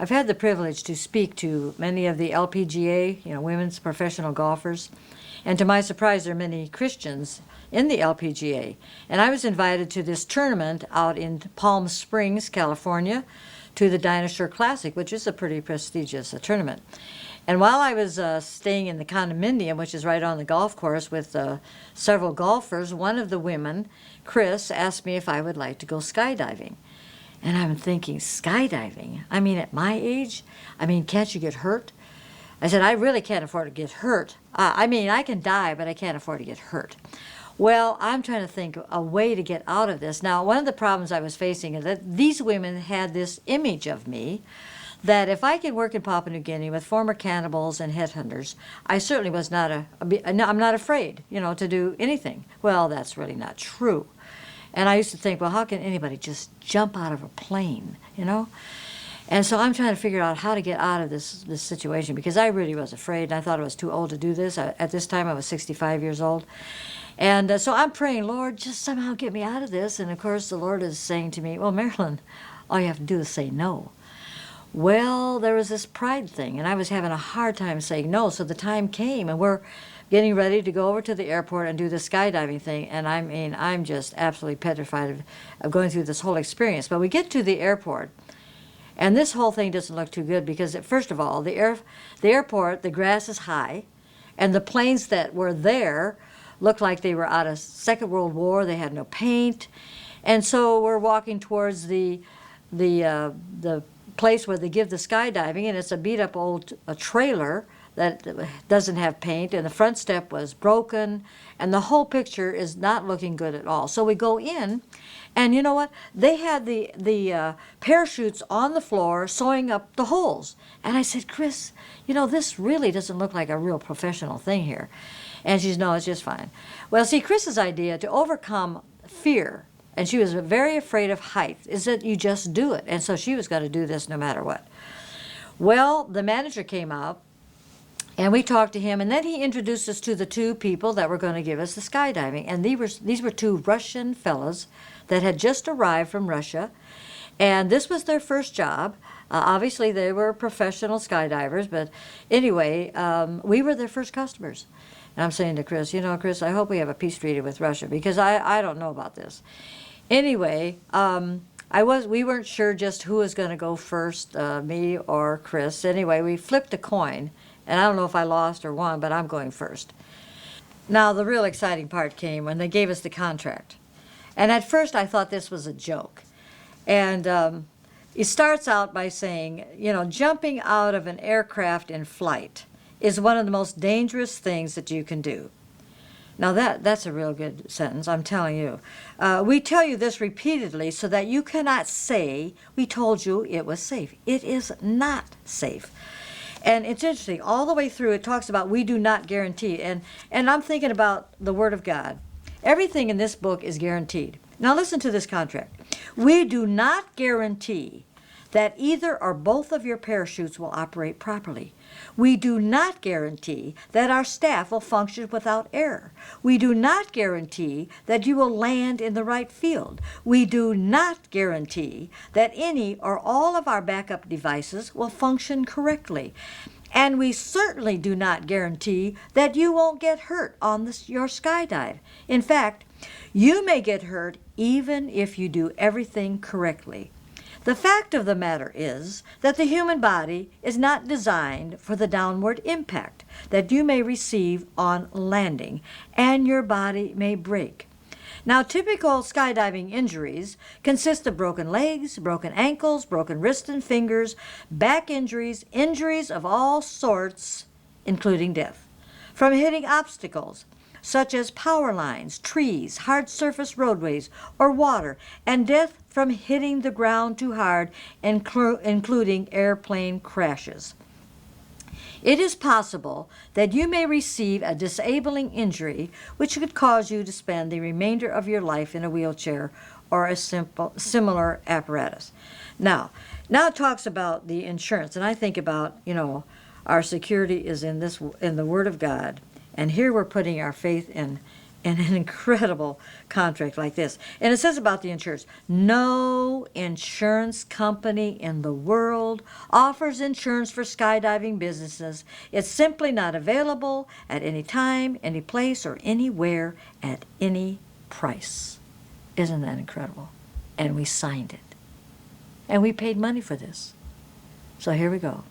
I've had the privilege to speak to many of the LPGA, women's professional golfers. And to my surprise, there are many Christians in the LPGA. And I was invited to this tournament out in Palm Springs, California, to the Dinosaur Classic, which is a pretty prestigious tournament. And while I was staying in the condominium, which is right on the golf course with several golfers, one of the women, Chris, asked me if I would like to go skydiving. And I'm thinking, skydiving? I mean, at my age? I mean, can't you get hurt? I said, I really can't afford to get hurt. I mean, I can die, but I can't afford to get hurt. Well, I'm trying to think a way to get out of this. Now, one of the problems I was facing is that these women had this image of me that if I could work in Papua New Guinea with former cannibals and headhunters, I certainly was I'm not afraid, to do anything. Well, that's really not true. And I used to think, well, how can anybody just jump out of a plane, And so I'm trying to figure out how to get out of this situation, because I really was afraid, and I thought I was too old to do this. At this time, I was 65 years old. And so I'm praying, Lord, just somehow get me out of this. And, of course, the Lord is saying to me, well, Marilyn, all you have to do is say no. Well, there was this pride thing, and I was having a hard time saying no. So the time came, and we're getting ready to go over to the airport and do the skydiving thing. And I mean, I'm just absolutely petrified of going through this whole experience. But we get to the airport, and this whole thing doesn't look too good because, first of all, the airport, the grass is high, and the planes that were there looked like they were out of Second World War. They had no paint. And so we're walking towards the place where they give the skydiving, and it's a beat-up old trailer that doesn't have paint, and the front step was broken, and the whole picture is not looking good at all. So we go in, and you know what? They had the parachutes on the floor sewing up the holes. And I said, Chris, this really doesn't look like a real professional thing here. And she says, no, it's just fine. Well, see, Chris's idea to overcome fear, and she was very afraid of height, is that you just do it. And so she was going to do this no matter what. Well, the manager came out, and we talked to him, and then he introduced us to the two people that were going to give us the skydiving. And these were two Russian fellows that had just arrived from Russia, and this was their first job. Obviously, they were professional skydivers, but anyway, we were their first customers. And I'm saying to Chris, Chris, I hope we have a peace treaty with Russia, because I don't know about this. Anyway, we weren't sure just who was going to go first, me or Chris. Anyway, we flipped a coin, and I don't know if I lost or won, but I'm going first. Now, the real exciting part came when they gave us the contract. And at first, I thought this was a joke. And it starts out by saying, jumping out of an aircraft in flight is one of the most dangerous things that you can do. Now, that's a real good sentence, I'm telling you. We tell you this repeatedly so that you cannot say, we told you it was safe. It is not safe. And it's interesting, all the way through it talks about we do not guarantee. And I'm thinking about the Word of God. Everything in this book is guaranteed. Now listen to this contract. We do not guarantee that either or both of your parachutes will operate properly. We do not guarantee that our staff will function without error. We do not guarantee that you will land in the right field. We do not guarantee that any or all of our backup devices will function correctly. And we certainly do not guarantee that you won't get hurt on your skydive. In fact, you may get hurt even if you do everything correctly. The fact of the matter is that the human body is not designed for the downward impact that you may receive on landing, and your body may break. Now, typical skydiving injuries consist of broken legs, broken ankles, broken wrists and fingers, back injuries, injuries of all sorts, including death, from hitting obstacles such as power lines, trees, hard surface roadways, or water, and death from hitting the ground too hard, including airplane crashes. It is possible that you may receive a disabling injury which could cause you to spend the remainder of your life in a wheelchair or a similar apparatus. Now it talks about the insurance, and I think about, our security is in the Word of God, and here we're putting our faith in in an incredible contract like this. And it says about the insurance, no insurance company in the world offers insurance for skydiving businesses. It's simply not available at any time, any place, or anywhere at any price. Isn't that incredible? And we signed it. And we paid money for this. So here we go.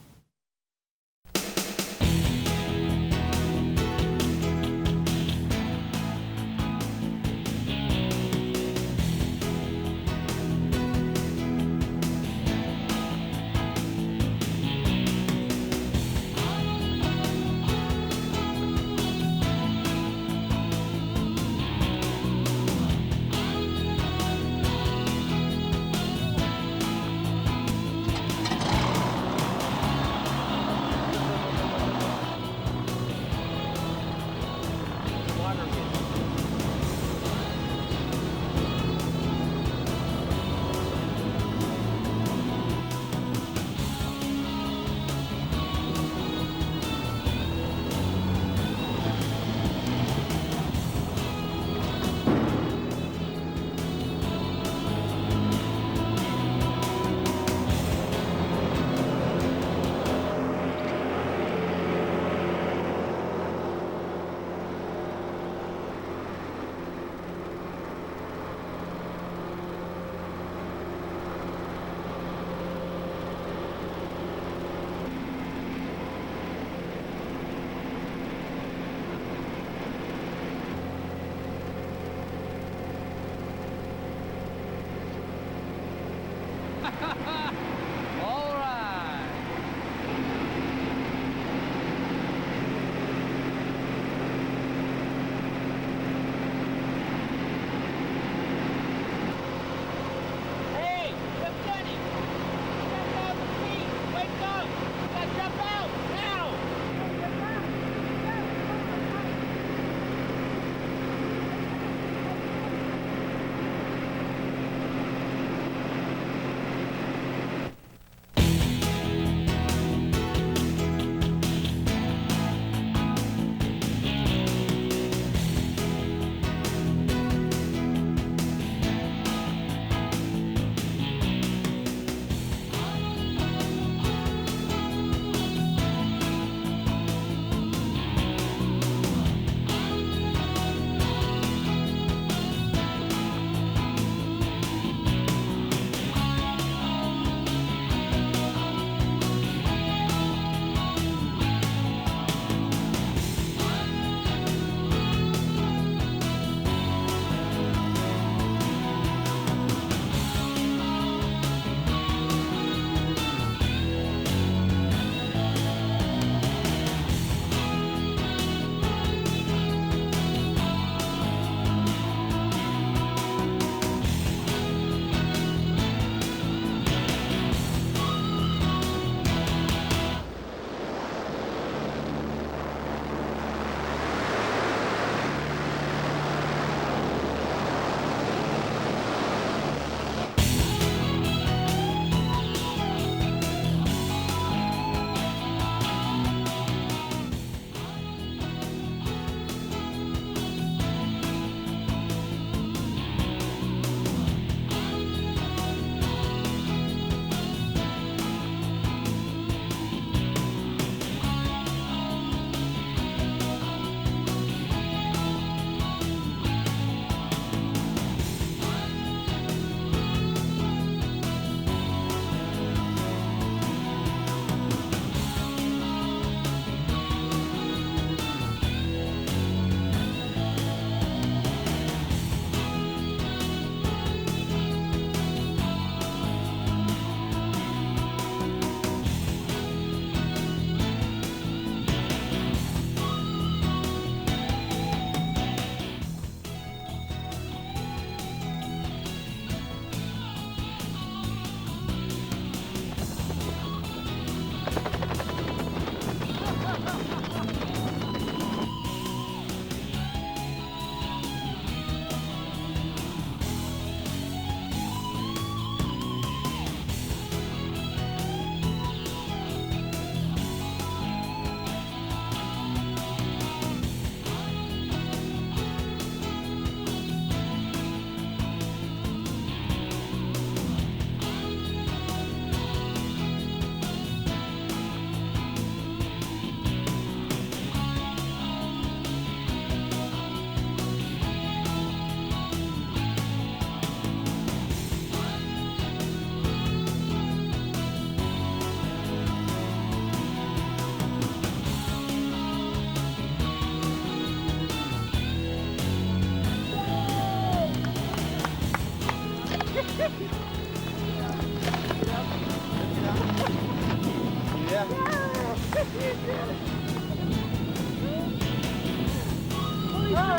that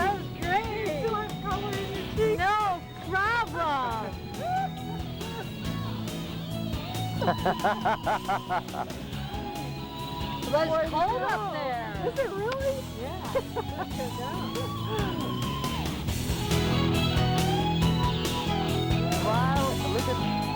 was great. You want color in your cheeks? No problem. But it's cold up there. Is it really? Yeah. Let's go down. Wow, look at